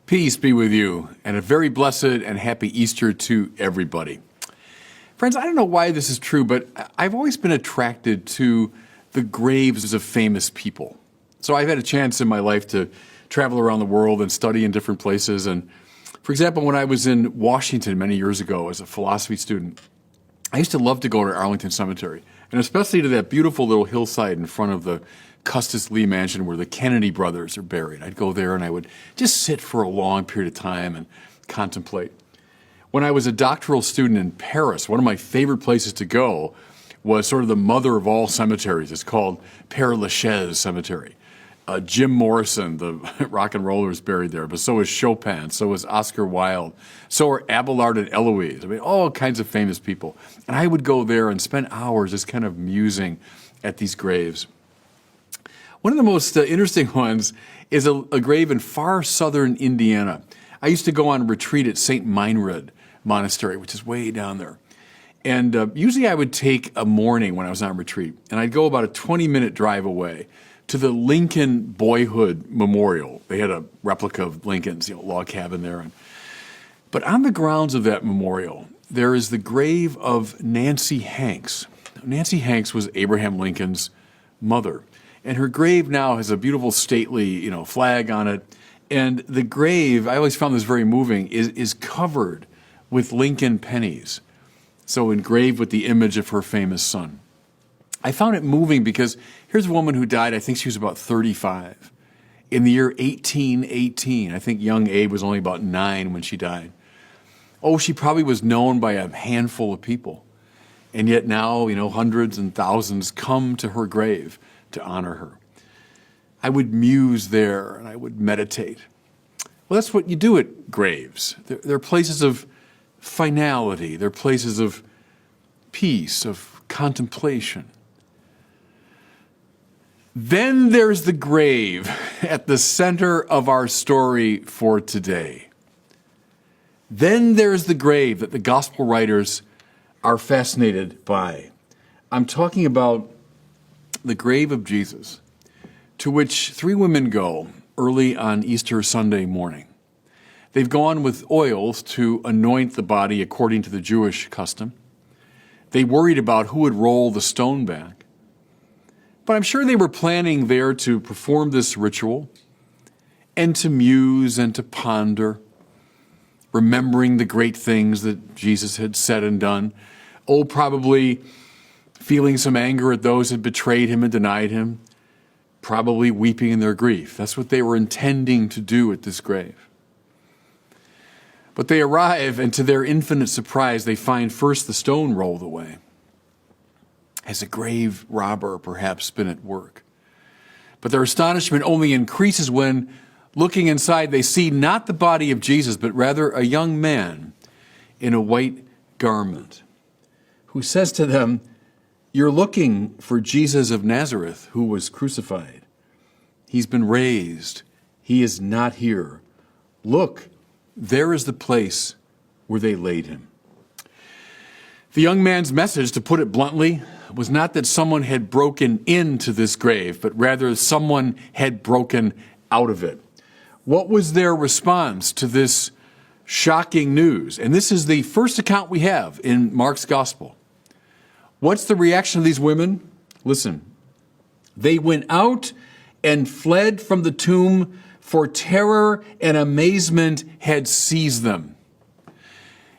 Peace be with you, and a very blessed and happy Easter to everybody. Friends, I don't know why this is true, but I've always been attracted to the graves of famous people. So I've had a chance in my life to travel around the world and study in different places. And for example, when I was in Washington many years ago as a philosophy student, I used to love to go to Arlington Cemetery, and especially to that beautiful little hillside in front of the Custis Lee Mansion where the Kennedy brothers are buried. I'd go there and I would just sit for a long period of time and contemplate. When I was a doctoral student in Paris, one of my favorite places to go was sort of the mother of all cemeteries. It's called Père Lachaise Cemetery. Jim Morrison, the rock and roller, is buried there, but so is Chopin, so is Oscar Wilde, so are Abelard and Eloise. I mean, all kinds of famous people. And I would go there and spend hours just kind of musing at these graves. One of the most interesting ones is a grave in far southern Indiana. I used to go on retreat at St. Meinrad Monastery, which is way down there. And usually I would take a morning when I was on retreat, and I'd go about a 20-minute drive away to the Lincoln Boyhood Memorial. They had a replica of Lincoln's log cabin there. But on the grounds of that memorial, there is the grave of Nancy Hanks. Nancy Hanks was Abraham Lincoln's mother. And her grave now has a beautiful stately, flag on it. And the grave, I always found this very moving, is covered with Lincoln pennies. So engraved with the image of her famous son. I found it moving because here's a woman who died, I think she was about 35. In the year 1818, I think young Abe was only about 9 when she died. Oh, she probably was known by a handful of people. And yet now, hundreds and thousands come to her grave to honor her. I would muse there and I would meditate. Well, that's what you do at graves. They're places of finality. They're places of peace, of contemplation. Then there's the grave at the center of our story for today. Then there's the grave that the gospel writers are fascinated by. I'm talking about the grave of Jesus, to which 3 women go early on Easter Sunday morning. They've gone with oils to anoint the body according to the Jewish custom. They worried about who would roll the stone back. But I'm sure they were planning there to perform this ritual and to muse and to ponder, remembering the great things that Jesus had said and done. Oh, probably feeling some anger at those who had betrayed him and denied him, probably weeping in their grief. That's what they were intending to do at this grave. But they arrive, and to their infinite surprise, they find first the stone rolled away. Has a grave robber perhaps been at work? But their astonishment only increases when, looking inside, they see not the body of Jesus, but rather a young man in a white garment, who says to them, "You're looking for Jesus of Nazareth, who was crucified. He's been raised. He is not here. Look, there is the place where they laid him." The young man's message, to put it bluntly, was not that someone had broken into this grave, but rather someone had broken out of it. What was their response to this shocking news? And this is the first account we have in Mark's gospel. What's the reaction of these women? Listen. They went out and fled from the tomb, for terror and amazement had seized them.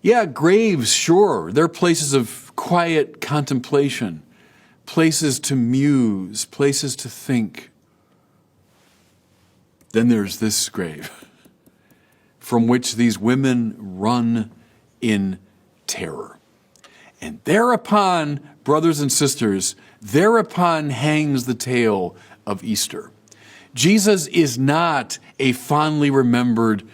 Yeah, graves, sure. They're places of quiet contemplation, places to muse, places to think. Then there's this grave, from which these women run in terror. And thereupon, brothers and sisters, thereupon hangs the tale of Easter. Jesus is not a fondly remembered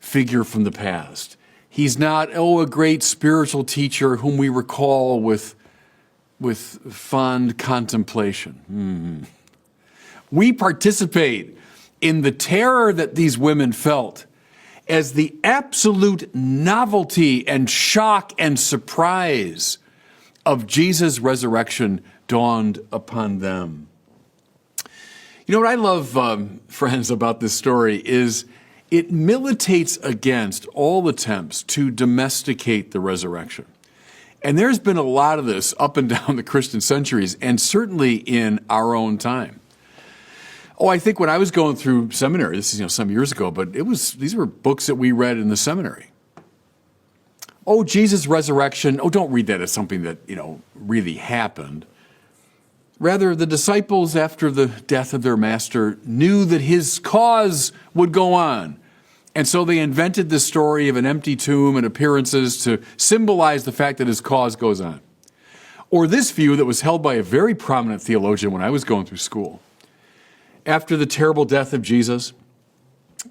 figure from the past. He's not, a great spiritual teacher whom we recall with fond contemplation. We participate in the terror that these women felt as the absolute novelty and shock and surprise of Jesus' resurrection dawned upon them. You know what I love, friends, about this story is it militates against all attempts to domesticate the resurrection. And there's been a lot of this up and down the Christian centuries, and certainly in our own time. Oh, I think when I was going through seminary, this is some years ago, but these were books that we read in the seminary. Oh, Jesus' resurrection. Oh, don't read that as something that, really happened. Rather, the disciples, after the death of their master, knew that his cause would go on. And so they invented the story of an empty tomb and appearances to symbolize the fact that his cause goes on. Or this view that was held by a very prominent theologian when I was going through school. After the terrible death of Jesus,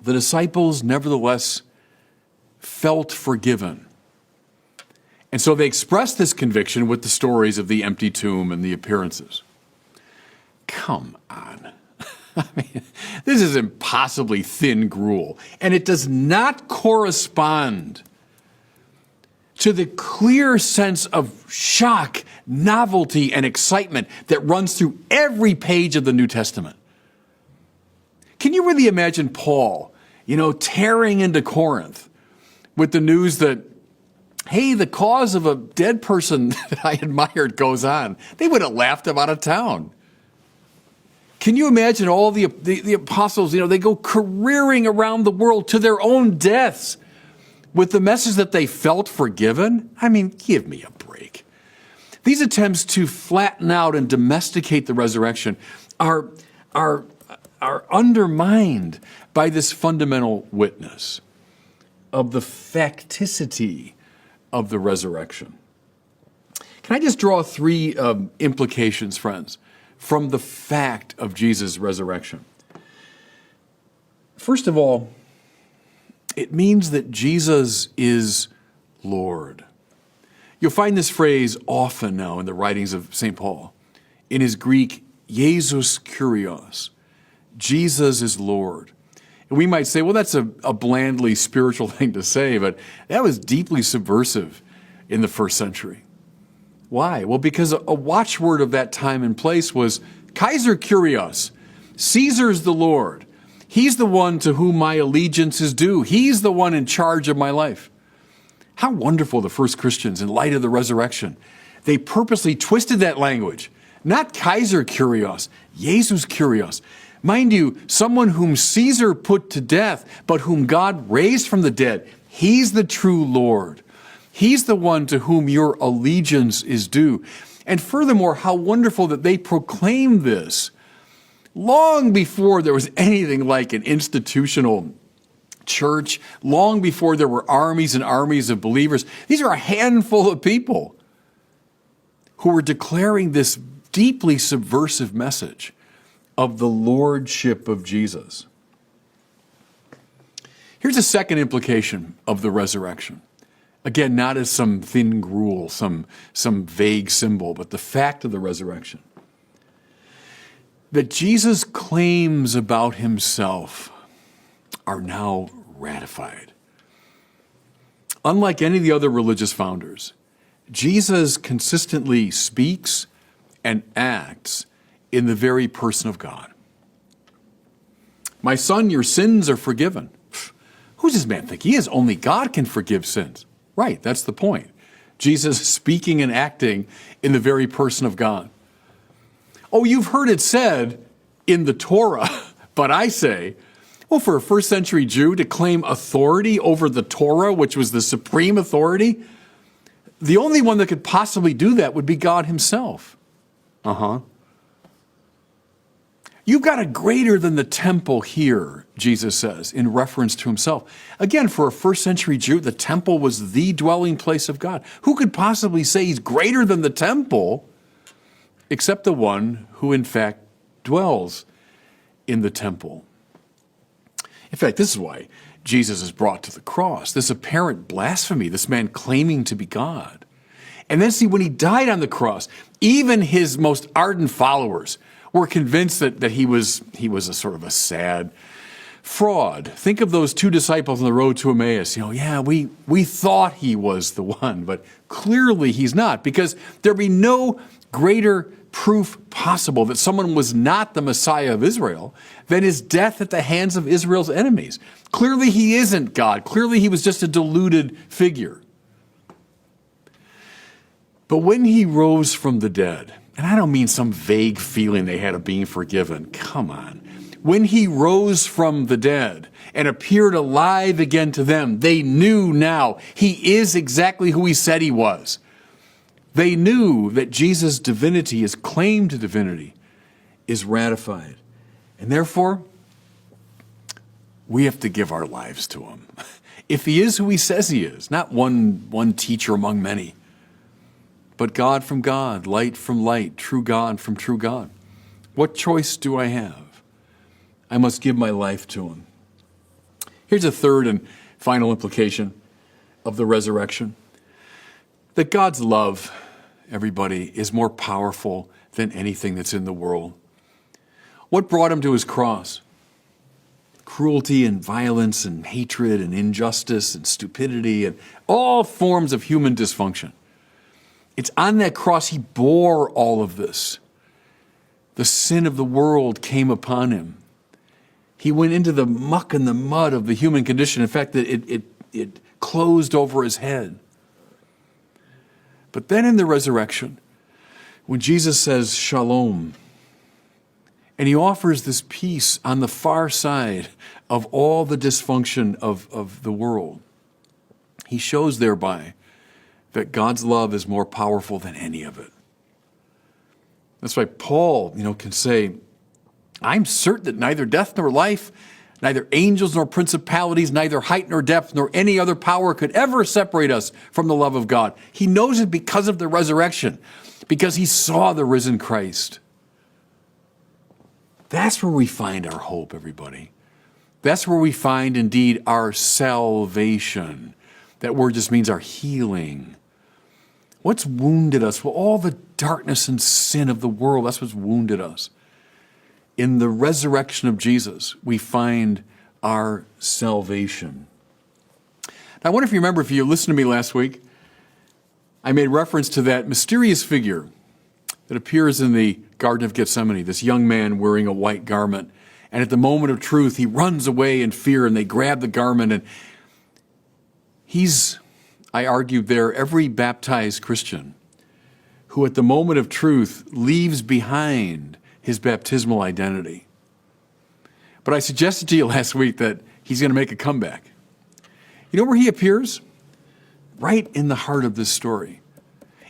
the disciples nevertheless felt forgiven. And so they expressed this conviction with the stories of the empty tomb and the appearances. Come on. I mean, this is impossibly thin gruel, and it does not correspond to the clear sense of shock, novelty, and excitement that runs through every page of the New Testament. Can you really imagine Paul, tearing into Corinth with the news that, hey, the cause of a dead person that I admired goes on? They would have laughed him out of town. Can you imagine all the apostles, they go careering around the world to their own deaths with the message that they felt forgiven? I mean, give me a break. These attempts to flatten out and domesticate the resurrection are undermined by this fundamental witness of the facticity of the resurrection. Can I just draw three implications, friends, from the fact of Jesus' resurrection? First of all, it means that Jesus is Lord. You'll find this phrase often now in the writings of St. Paul. In his Greek, Jesus Kyrios. Jesus is Lord. And we might say, well, that's a blandly spiritual thing to say, but that was deeply subversive in the first century. Why? Well, because a watchword of that time and place was Kaiser Kyrios. Caesar's the Lord. He's the one to whom my allegiance is due. He's the one in charge of my life. How wonderful the first Christians, in light of the resurrection. They purposely twisted that language. Not Kaiser Kyrios, Jesus Kyrios. Mind you, someone whom Caesar put to death, but whom God raised from the dead. He's the true Lord. He's the one to whom your allegiance is due. And furthermore, how wonderful that they proclaimed this long before there was anything like an institutional church, long before there were armies and armies of believers. These are a handful of people who were declaring this deeply subversive message of the lordship of Jesus. Here's a second implication of the resurrection. Again, not as some thin gruel, some vague symbol, but the fact of the resurrection. That Jesus' claims about himself are now ratified. Unlike any of the other religious founders, Jesus consistently speaks and acts in the very person of God. My son, your sins are forgiven. Who's this man think he is? Only God can forgive sins. Right, that's the point. Jesus speaking and acting in the very person of God. Oh, you've heard it said in the Torah, but I say, well, for a first century Jew to claim authority over the Torah, which was the supreme authority, the only one that could possibly do that would be God himself. You've got a greater than the temple here, Jesus says, in reference to himself. Again, for a first century Jew, the temple was the dwelling place of God. Who could possibly say he's greater than the temple except the one who in fact dwells in the temple? In fact, this is why Jesus is brought to the cross, this apparent blasphemy, this man claiming to be God. And then see, when he died on the cross, even his most ardent followers were convinced that he was a sort of a sad fraud. Think of those two disciples on the road to Emmaus. We thought he was the one, but clearly he's not, because there'd be no greater proof possible that someone was not the Messiah of Israel than his death at the hands of Israel's enemies. Clearly he isn't God. Clearly he was just a deluded figure. But when he rose from the dead, and I don't mean some vague feeling they had of being forgiven. Come on. When he rose from the dead and appeared alive again to them, they knew now he is exactly who he said he was. They knew that Jesus' divinity, his claim to divinity, is ratified. And therefore, we have to give our lives to him. If he is who he says he is, not one teacher among many, but God from God, light from light, true God from true God. What choice do I have? I must give my life to him. Here's a third and final implication of the resurrection. That God's love, everybody, is more powerful than anything that's in the world. What brought him to his cross? Cruelty and violence and hatred and injustice and stupidity and all forms of human dysfunction. It's on that cross he bore all of this. The sin of the world came upon him. He went into the muck and the mud of the human condition. In fact, it closed over his head. But then in the resurrection, when Jesus says shalom, and he offers this peace on the far side of all the dysfunction of the world, he shows thereby that God's love is more powerful than any of it. That's why Paul, can say, I'm certain that neither death nor life, neither angels nor principalities, neither height nor depth, nor any other power could ever separate us from the love of God. He knows it because of the resurrection, because he saw the risen Christ. That's where we find our hope, everybody. That's where we find, indeed, our salvation. That word just means our healing. What's wounded us? Well, all the darkness and sin of the world, that's what's wounded us. In the resurrection of Jesus, we find our salvation. Now, I wonder if you remember, if you listened to me last week, I made reference to that mysterious figure that appears in the Garden of Gethsemane, this young man wearing a white garment. And at the moment of truth, he runs away in fear, and they grab the garment. And he's, I argued there, every baptized Christian who at the moment of truth leaves behind his baptismal identity. But I suggested to you last week that he's going to make a comeback. You know where he appears? Right in the heart of this story.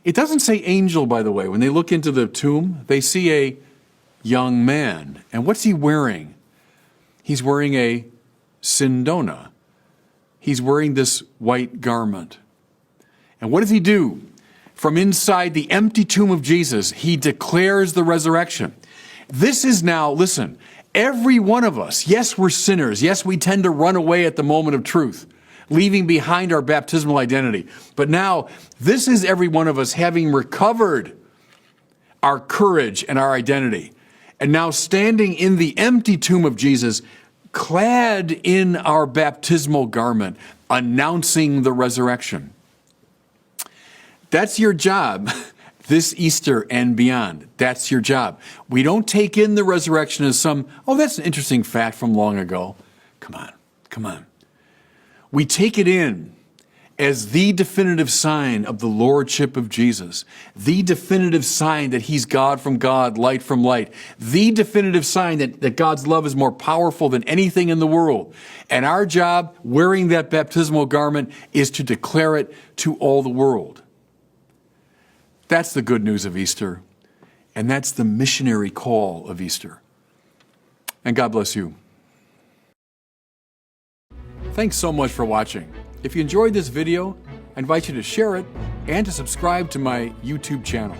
It doesn't say angel, by the way. When they look into the tomb, they see a young man. And what's he wearing? He's wearing a sindona. He's wearing this white garment. And what does he do? From inside the empty tomb of Jesus, he declares the resurrection. This is now, listen, every one of us, yes, we're sinners. Yes, we tend to run away at the moment of truth, leaving behind our baptismal identity. But now, this is every one of us having recovered our courage and our identity. And now standing in the empty tomb of Jesus, clad in our baptismal garment, announcing the resurrection. That's your job this Easter and beyond. That's your job. We don't take in the resurrection as some, that's an interesting fact from long ago. Come on. We take it in as the definitive sign of the lordship of Jesus, the definitive sign that he's God from God, light from light, the definitive sign that God's love is more powerful than anything in the world. And our job, wearing that baptismal garment, is to declare it to all the world. That's the good news of Easter, and that's the missionary call of Easter. And God bless you. Thanks so much for watching. If you enjoyed this video, I invite you to share it and to subscribe to my YouTube channel.